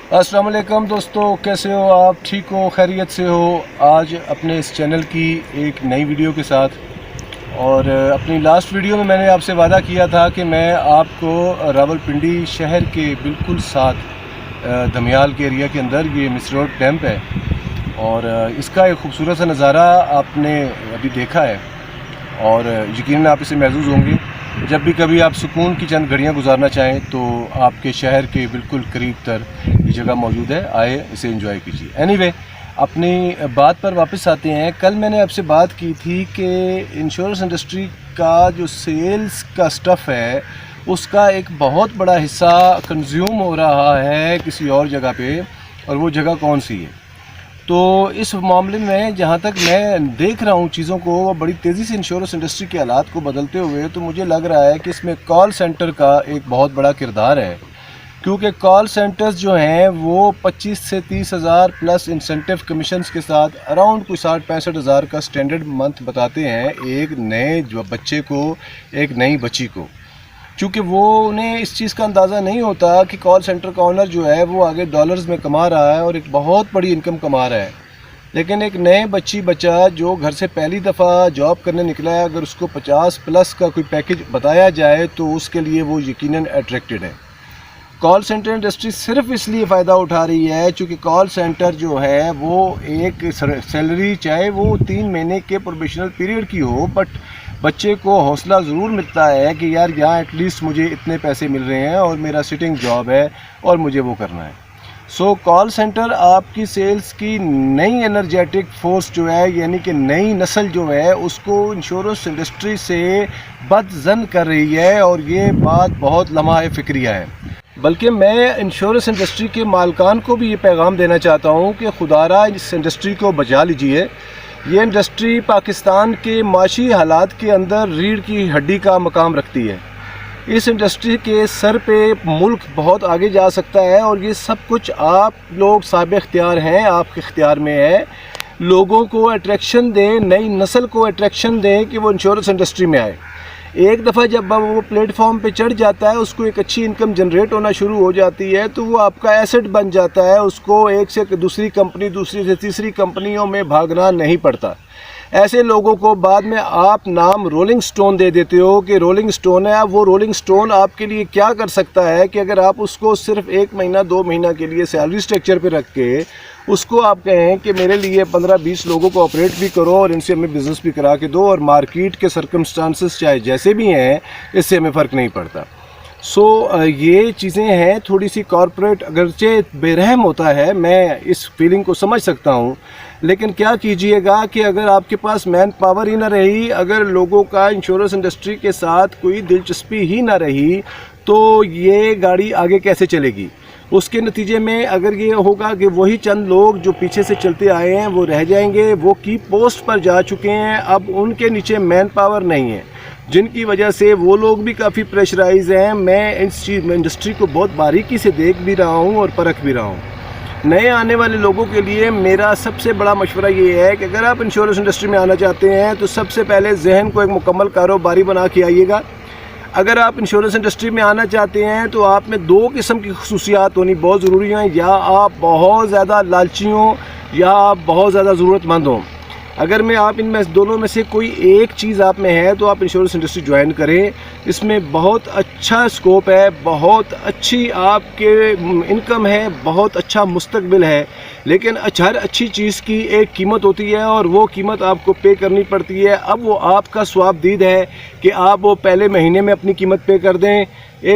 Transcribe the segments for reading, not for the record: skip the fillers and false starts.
अस्सलाम वालेकुम दोस्तों, कैसे हो आप? ठीक हो, खैरियत से हो? आज अपने इस चैनल की एक नई वीडियो के साथ, और अपनी लास्ट वीडियो में मैंने आपसे वादा किया था कि मैं आपको रावलपिंडी शहर के बिल्कुल साथ धमियाल के एरिया के अंदर ये मिस रोड कैंप है, और इसका एक खूबसूरत सा नज़ारा आपने अभी देखा है, और यकीनन आप इसे महसूस होंगे। जब भी कभी आप सुकून की चंद घड़ियां गुजारना चाहें तो आपके शहर के बिल्कुल करीब तर ये जगह मौजूद है, आए इसे एंजॉय कीजिए। एनीवे, अपनी बात पर वापस आते हैं। कल मैंने आपसे बात की थी कि इंश्योरेंस इंडस्ट्री का जो सेल्स का स्टफ़ है उसका एक बहुत बड़ा हिस्सा कंज्यूम हो रहा है किसी और जगह पे, और वो जगह कौन सी है। तो इस मामले में जहाँ तक मैं देख रहा हूँ चीज़ों को, बड़ी तेज़ी से इंश्योरेंस इंडस्ट्री के हालात को बदलते हुए, तो मुझे लग रहा है कि इसमें कॉल सेंटर का एक बहुत बड़ा किरदार है, क्योंकि कॉल सेंटर्स जो हैं वो 25 से 30 हज़ार प्लस इंसेंटिव कमीशंस के साथ अराउंड कोई 60-65 हज़ार का स्टैंडर्ड मंथ बताते हैं एक नए बच्चे को, एक नई बच्ची को। चूँकि वो उन्हें इस चीज़ का अंदाज़ा नहीं होता कि कॉल सेंटर का ऑनर जो है वो आगे डॉलर्स में कमा रहा है और एक बहुत बड़ी इनकम कमा रहा है। लेकिन एक नए बच्चा जो घर से पहली दफ़ा जॉब करने निकला है, अगर उसको 50 प्लस का कोई पैकेज बताया जाए तो उसके लिए वो यकीनन अट्रैक्टेड है। कॉल सेंटर इंडस्ट्री सिर्फ इसलिए फ़ायदा उठा रही है क्योंकि कॉल सेंटर जो है वो एक सैलरी, चाहे वो 3 महीने के प्रोबेशनल पीरियड की हो, बट बच्चे को हौसला ज़रूर मिलता है कि यार यहाँ एटलीस्ट मुझे इतने पैसे मिल रहे हैं और मेरा सिटिंग जॉब है और मुझे वो करना है। सो कॉल सेंटर आपकी सेल्स की नई एनर्जेटिक फोर्स जो है, यानी कि नई नस्ल जो है, उसको इंश्योरेंस इंडस्ट्री से बदज़न कर रही है, और ये बात बहुत लम्हा फ़िक्रिया है। बल्कि मैं इंश्योरेंस इंडस्ट्री के मालकान को भी ये पैगाम देना चाहता हूँ कि खुदारा इस इंडस्ट्री को बचा लीजिए। ये इंडस्ट्री पाकिस्तान के माशी हालात के अंदर रीढ़ की हड्डी का मकाम रखती है। इस इंडस्ट्री के सर पे मुल्क बहुत आगे जा सकता है, और ये सब कुछ आप लोग साहिब इख्तियार हैं, आपके इख्तियार में है। लोगों को अट्रैक्शन दें, नई नस्ल को अट्रैक्शन दें कि वो इंश्योरेंस इंडस्ट्री में आए। एक दफ़ा जब वो प्लेटफॉर्म पे चढ़ जाता है, उसको एक अच्छी इनकम जनरेट होना शुरू हो जाती है, तो वो आपका एसेट बन जाता है। उसको एक से दूसरी कंपनी, दूसरी से तीसरी कंपनियों में भागना नहीं पड़ता। ऐसे लोगों को बाद में आप नाम रोलिंग स्टोन दे देते हो कि रोलिंग स्टोन है। अब वो रोलिंग स्टोन आपके लिए क्या कर सकता है कि अगर आप उसको सिर्फ 1 महीना 2 महीना के लिए सैलरी स्ट्रक्चर पे रख के उसको आप कहें कि मेरे लिए 15-20 लोगों को ऑपरेट भी करो और इनसे हमें बिज़नेस भी करा के दो, और मार्केट के सर्कमस्टांसेस चाहे जैसे भी हैं, इससे हमें फ़र्क नहीं पड़ता। सो ये चीज़ें हैं, थोड़ी सी कॉरपोरेट अगरचे बेरहम होता है, मैं इस फीलिंग को समझ सकता हूँ, लेकिन क्या कीजिएगा कि अगर आपके पास मैन पावर ही ना रही, अगर लोगों का इंश्योरेंस इंडस्ट्री के साथ कोई दिलचस्पी ही ना रही, तो ये गाड़ी आगे कैसे चलेगी। उसके नतीजे में अगर ये होगा कि वही चंद लोग जो पीछे से चलते आए हैं वो रह जाएंगे, वो की पोस्ट पर जा चुके हैं, अब उनके नीचे मैन पावर नहीं है, जिनकी वजह से वो लोग भी काफ़ी प्रेशराइज हैं। मैं इस चीज़ में इंडस्ट्री को बहुत बारीकी से देख भी रहा हूँ और परख भी रहा हूँ। नए आने वाले लोगों के लिए मेरा सबसे बड़ा मशवरा ये है कि अगर आप इंश्योरेंस इंडस्ट्री में आना चाहते हैं तो सबसे पहले जहन को एक मुकम्मल कारोबारी बना के आइएगा। अगर आप इंश्योरेंस इंडस्ट्री में आना चाहते हैं तो आप में 2 किस्म की खुसूसियात होनी बहुत ज़रूरी हैं, या आप बहुत ज़्यादा लालची हों या आप बहुत ज़्यादा ज़रूरतमंद हों। अगर मैं आप इनमें दोनों में से कोई एक चीज़ आप में है तो आप इंश्योरेंस इंडस्ट्री ज्वाइन करें। इसमें बहुत अच्छा स्कोप है, बहुत अच्छी आपके इनकम है, बहुत अच्छा मुस्तकबिल है, लेकिन हर अच्छी चीज़ की एक कीमत होती है और वो कीमत आपको पे करनी पड़ती है। अब वो आपका स्वाबदीद है कि आप वो पहले महीने में अपनी कीमत पे कर दें,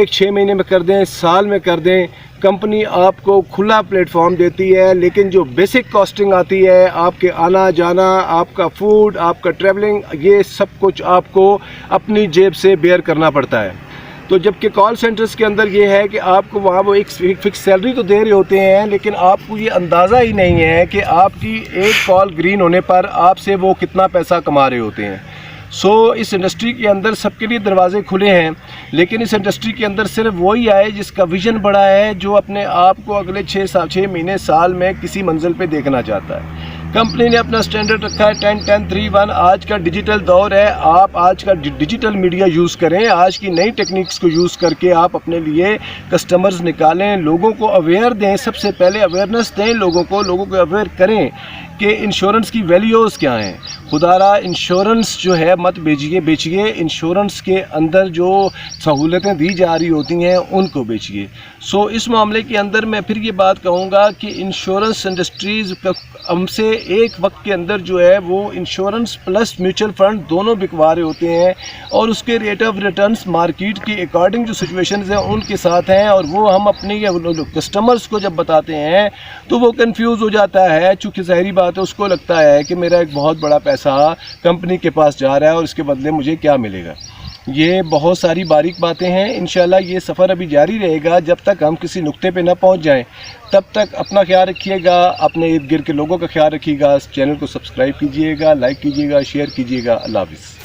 6 महीने में कर दें, साल में कर दें। कंपनी आपको खुला प्लेटफॉर्म देती है, लेकिन जो बेसिक कॉस्टिंग आती है, आपके आना जाना, आपका फूड, आपका ट्रैवलिंग, ये सब कुछ आपको अपनी जेब से बेयर करना पड़ता है। तो जबकि कॉल सेंटर्स के अंदर ये है कि आपको वहाँ वो एक फिक्स सैलरी तो दे रहे होते हैं, लेकिन आपको ये अंदाज़ा ही नहीं है कि आपकी एक कॉल ग्रीन होने पर आपसे वो कितना पैसा कमा रहे होते हैं। सो इस इंडस्ट्री के अंदर सबके लिए दरवाजे खुले हैं, लेकिन इस इंडस्ट्री के अंदर सिर्फ वही आए जिसका विज़न बड़ा है, जो अपने आप को अगले 6 महीने साल में किसी मंजिल पे देखना चाहता है। कंपनी ने अपना स्टैंडर्ड रखा है 10-10-3-1। आज का डिजिटल दौर है, आप आज का डिजिटल मीडिया यूज़ करें, आज की नई टेक्निक्स को यूज़ करके आप अपने लिए कस्टमर्स निकालें, लोगों को अवेयर दें। सबसे पहले अवेयरनेस दें लोगों को अवेयर करें कि इंश्योरेंस की वैल्यूज़ क्या हैं। खुदारा इंश्योरेंस जो है मत बेचिए, इंश्योरेंस के अंदर जो सहूलतें दी जा रही होती हैं उनको बेचिए। सो इस मामले के अंदर मैं फिर ये बात कहूँगा कि इंश्योरेंस इंडस्ट्रीज़ हमसे एक वक्त के अंदर जो है वो इंश्योरेंस प्लस म्यूचुअल फंड दोनों बिकवा रहे होते हैं, और उसके रेट ऑफ रिटर्न्स मार्केट के अकॉर्डिंग जो सिचुएशंस हैं उनके साथ हैं, और वो हम अपने कस्टमर्स को जब बताते हैं तो वो कंफ्यूज हो जाता है। चूँकि ज़ाहिरी बात है, उसको लगता है कि मेरा एक बहुत बड़ा पैसा कंपनी के पास जा रहा है और इसके बदले मुझे क्या मिलेगा। ये बहुत सारी बारीक बातें हैं। इंशाल्लाह ये सफ़र अभी जारी रहेगा जब तक हम किसी नुक्ते पे ना पहुंच जाएं। तब तक अपना ख्याल रखिएगा, अपने इर्द गिर्द के लोगों का ख्याल रखिएगा। चैनल को सब्सक्राइब कीजिएगा, लाइक कीजिएगा, शेयर कीजिएगा। अल्लाह हाफ़िज़।